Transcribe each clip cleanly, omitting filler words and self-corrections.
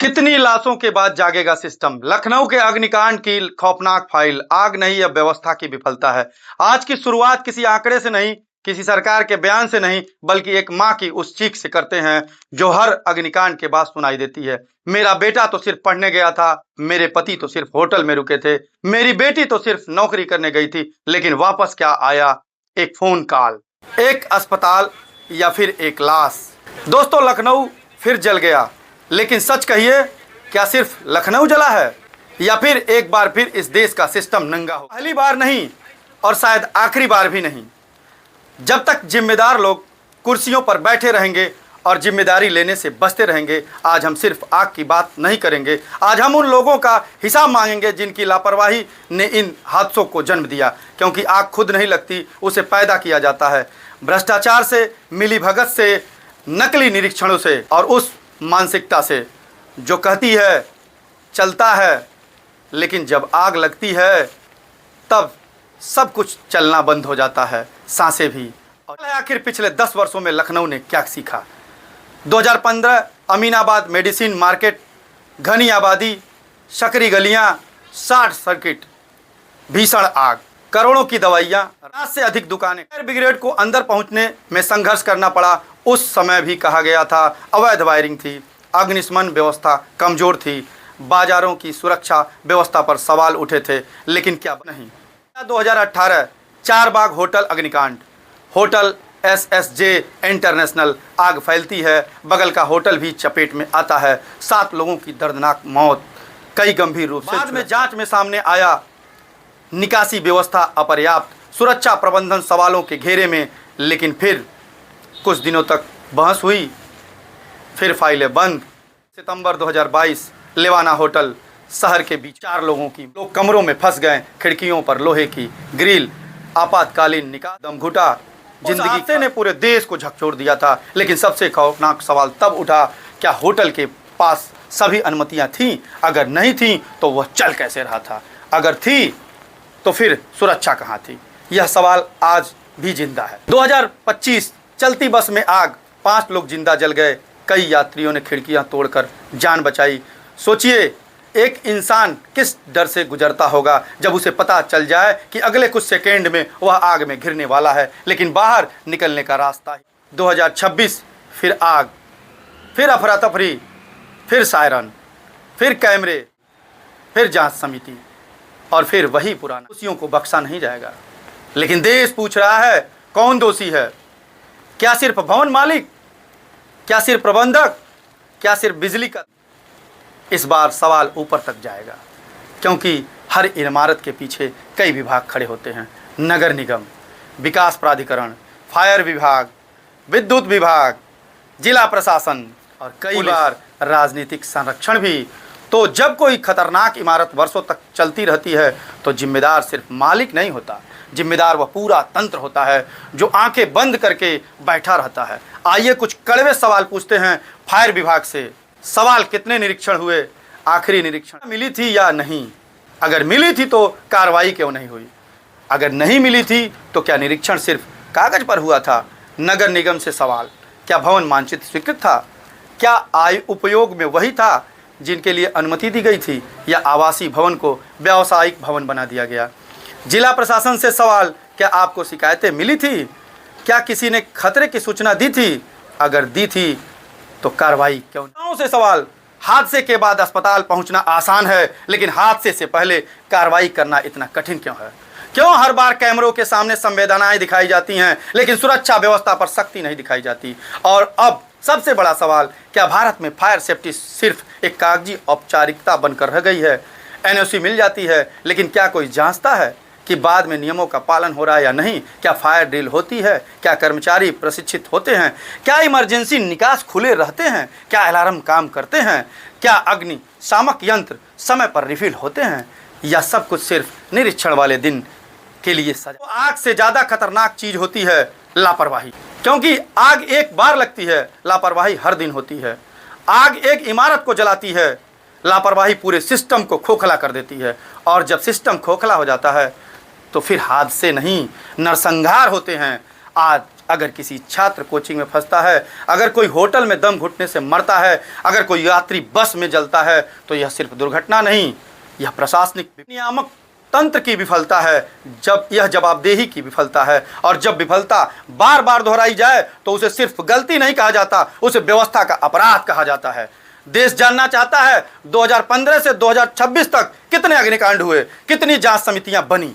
कितनी लाशों के बाद जागेगा सिस्टम। लखनऊ के अग्निकांड की खौफनाक फाइल। आग नहीं, अब व्यवस्था की विफलता है। आज की शुरुआत किसी आंकड़े से नहीं, किसी सरकार के बयान से नहीं, बल्कि एक मां की उस चीख से करते हैं जो हर अग्निकांड के बाद सुनाई देती है। मेरा बेटा तो सिर्फ पढ़ने गया था, मेरे पति तो सिर्फ होटल में रुके थे, मेरी बेटी तो सिर्फ नौकरी करने गई थी, लेकिन वापस क्या आया? एक फोन कॉल, एक अस्पताल, या फिर एक लाश। दोस्तों, लखनऊ फिर जल गया। लेकिन सच कहिए, क्या सिर्फ लखनऊ जला है, या फिर एक बार फिर इस देश का सिस्टम नंगा हो? पहली बार नहीं, और शायद आखिरी बार भी नहीं। जब तक जिम्मेदार लोग कुर्सियों पर बैठे रहेंगे और जिम्मेदारी लेने से बचते रहेंगे, आज हम सिर्फ आग की बात नहीं करेंगे। आज हम उन लोगों का हिसाब मांगेंगे जिनकी लापरवाही ने इन हादसों को जन्म दिया। क्योंकि आग खुद नहीं लगती, उसे पैदा किया जाता है भ्रष्टाचार से, मिलीभगत से, नकली निरीक्षणों से और उस मानसिकता से जो कहती है चलता है, लेकिन जब आग लगती है तब सब कुछ चलना बंद हो जाता है, सांसें भी। और आखिर पिछले 10 वर्षों में लखनऊ ने क्या सीखा? 2015 अमीनाबाद मेडिसिन मार्केट, घनी आबादी, सकरी गलियां, शॉर्ट सर्किट, भीषण आग, करोड़ों की दवाइयां, 50 से अधिक दुकानें। फायर ब्रिगेड को अंदर पहुंचने में संघर्ष करना पड़ा। उस समय भी कहा गया था अवैध वायरिंग थी, अग्निशमन व्यवस्था कमजोर थी, बाजारों की सुरक्षा व्यवस्था पर सवाल उठे थे, लेकिन क्या नहीं। 2018 चारबाग होटल अग्निकांड, होटल SSJ इंटरनेशनल, आग फैलती है, बगल का होटल भी चपेट में आता है, 7 लोगों की दर्दनाक मौत, कई गंभीर रूप से। बाद में जांच में सामने आया निकासी व्यवस्था अपर्याप्त, सुरक्षा प्रबंधन सवालों के घेरे में। लेकिन फिर कुछ दिनों तक बहस हुई, फिर फाइलें बंद। सितंबर 2022 लेवाना होटल, शहर के बीच 4 लोगों की, लोग कमरों में फंस गए, खिड़कियों पर लोहे की ग्रिल, आपातकालीन निकास, दम घुटा। जिंदगी ने पूरे देश को झकझोर दिया था। लेकिन सबसे खौफनाक सवाल तब उठा, क्या होटल के पास सभी अनुमतियां थीं? अगर नहीं थीं तो वह चल कैसे रहा था? अगर थी तो फिर सुरक्षा कहाँ थी? यह सवाल आज भी जिंदा है। 2025 चलती बस में आग, 5 लोग जिंदा जल गए, कई यात्रियों ने खिड़कियां तोड़कर जान बचाई। सोचिए, एक इंसान किस डर से गुजरता होगा जब उसे पता चल जाए कि अगले कुछ सेकेंड में वह आग में घिरने वाला है, लेकिन बाहर निकलने का रास्ता ही। 2026 फिर आग, फिर अफरा तफरी, फिर सायरन, फिर कैमरे, फिर जांच समिति, और फिर वही पुराना। दोषियों को बख्शा नहीं जाएगा। लेकिन देश पूछ रहा है, कौन दोषी है? क्या सिर्फ भवन मालिक? क्या सिर्फ प्रबंधक? क्या सिर्फ बिजली का? इस बार सवाल ऊपर तक जाएगा, क्योंकि हर इमारत के पीछे कई विभाग खड़े होते हैं। नगर निगम, विकास प्राधिकरण, फायर विभाग, विद्युत विभाग, जिला प्रशासन और कई बार राजनीतिक संरक्षण भी। तो जब कोई खतरनाक इमारत वर्षों तक चलती रहती है तो जिम्मेदार सिर्फ मालिक नहीं होता, जिम्मेदार वह पूरा तंत्र होता है जो आंखें बंद करके बैठा रहता है। आइए कुछ कड़वे सवाल पूछते हैं फायर विभाग से। सवाल, कितने निरीक्षण हुए? आखिरी निरीक्षण मिली थी या नहीं? अगर मिली थी तो कार्रवाई क्यों नहीं हुई? अगर नहीं मिली थी तो क्या निरीक्षण सिर्फ कागज पर हुआ था? नगर निगम से सवाल, क्या भवन मानचित्र स्वीकृत था? क्या आय उपयोग में वही था जिनके लिए अनुमति दी गई थी, या आवासीय भवन को व्यावसायिक भवन बना दिया गया? जिला प्रशासन से सवाल, क्या आपको शिकायतें मिली थी? क्या किसी ने खतरे की सूचना दी थी? अगर दी थी तो कार्रवाई क्यों? गाँव से सवाल, हादसे के बाद अस्पताल पहुंचना आसान है, लेकिन हादसे से पहले कार्रवाई करना इतना कठिन क्यों है? क्यों हर बार कैमरों के सामने संवेदनाएं दिखाई जाती हैं, लेकिन सुरक्षा व्यवस्था पर सख्ती नहीं दिखाई जाती? और अब सबसे बड़ा सवाल, क्या भारत में फायर सेफ्टी सिर्फ एक कागजी औपचारिकता बनकर रह गई है? NOC मिल जाती है, लेकिन क्या कोई जांचता है कि बाद में नियमों का पालन हो रहा है या नहीं? क्या फायर ड्रिल होती है? क्या कर्मचारी प्रशिक्षित होते हैं? क्या इमरजेंसी निकास खुले रहते हैं? क्या अलार्म काम करते हैं? क्या अग्निशामक यंत्र समय पर रिफिल होते हैं? या सब कुछ सिर्फ निरीक्षण वाले दिन के लिए सजा? तो आग से ज़्यादा खतरनाक चीज़ होती है लापरवाही, क्योंकि आग एक बार लगती है, लापरवाही हर दिन होती है। आग एक इमारत को जलाती है, लापरवाही पूरे सिस्टम को खोखला कर देती है। और जब सिस्टम खोखला हो जाता है तो फिर हादसे नहीं, नरसंहार होते हैं। आज अगर किसी छात्र कोचिंग में फंसता है, अगर कोई होटल में दम घुटने से मरता है, अगर कोई यात्री बस में जलता है, तो यह सिर्फ दुर्घटना नहीं, यह प्रशासनिक नियामक तंत्र की विफलता है, जब यह जवाबदेही की विफलता है। और जब विफलता बार बार दोहराई जाए तो उसे सिर्फ गलती नहीं कहा जाता, उसे व्यवस्था का अपराध कहा जाता है। देश जानना चाहता है 2015 से 2026 तक कितने अग्निकांड हुए, कितनी जांच समितियां बनी,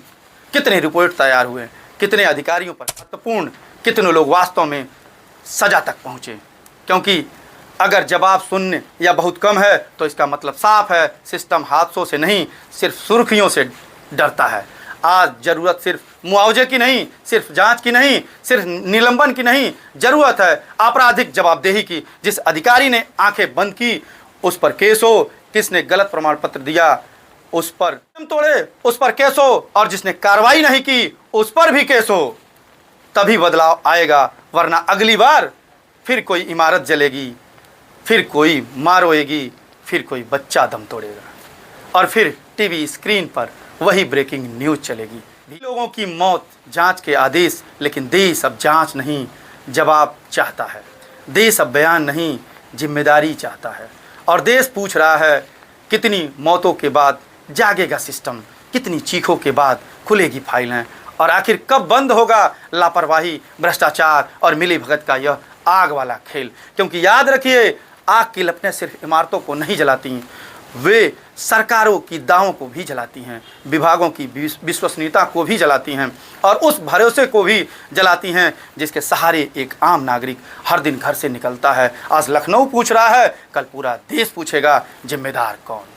कितने रिपोर्ट तैयार हुए, कितने अधिकारियों पर महत्वपूर्ण, कितने लोग वास्तव में सजा तक पहुंचे। क्योंकि अगर जवाब शून्य या बहुत कम है तो इसका मतलब साफ है, सिस्टम हादसों से नहीं, सिर्फ सुर्खियों से डरता है। आज जरूरत सिर्फ मुआवजे की नहीं, सिर्फ जांच की नहीं, सिर्फ निलंबन की नहीं, जरूरत है आपराधिक जवाबदेही की। जिस अधिकारी ने आंखें बंद की उस पर केस हो, किसने गलत प्रमाण पत्र दिया उस पर तोड़े उस पर केस हो, और जिसने कार्रवाई नहीं की उस पर भी केस हो। तभी बदलाव आएगा, वरना अगली बार फिर कोई इमारत जलेगी, फिर कोई माँ रोएगी, फिर कोई बच्चा दम तोड़ेगा, और फिर टीवी स्क्रीन पर वही ब्रेकिंग न्यूज़ चलेगी। लोगों की मौत जांच के आदेश, लेकिन देश अब जांच नहीं जवाब चाहता है। देश अब बयान नहीं जिम्मेदारी चाहता है। और देश पूछ रहा है कितनी मौतों के बाद जागेगा सिस्टम, कितनी चीखों के बाद खुलेगी फाइलें, और आखिर कब बंद होगा लापरवाही, भ्रष्टाचार और मिलीभगत का यह आग वाला खेल। क्योंकि याद रखिए, आग की लपटें सिर्फ इमारतों को नहीं जलाती, वे सरकारों की दावों को भी जलाती हैं, विभागों की विश्वसनीयता को भी जलाती हैं, और उस भरोसे को भी जलाती हैं जिसके सहारे एक आम नागरिक हर दिन घर से निकलता है। आज लखनऊ पूछ रहा है, कल पूरा देश पूछेगा जिम्मेदार कौन।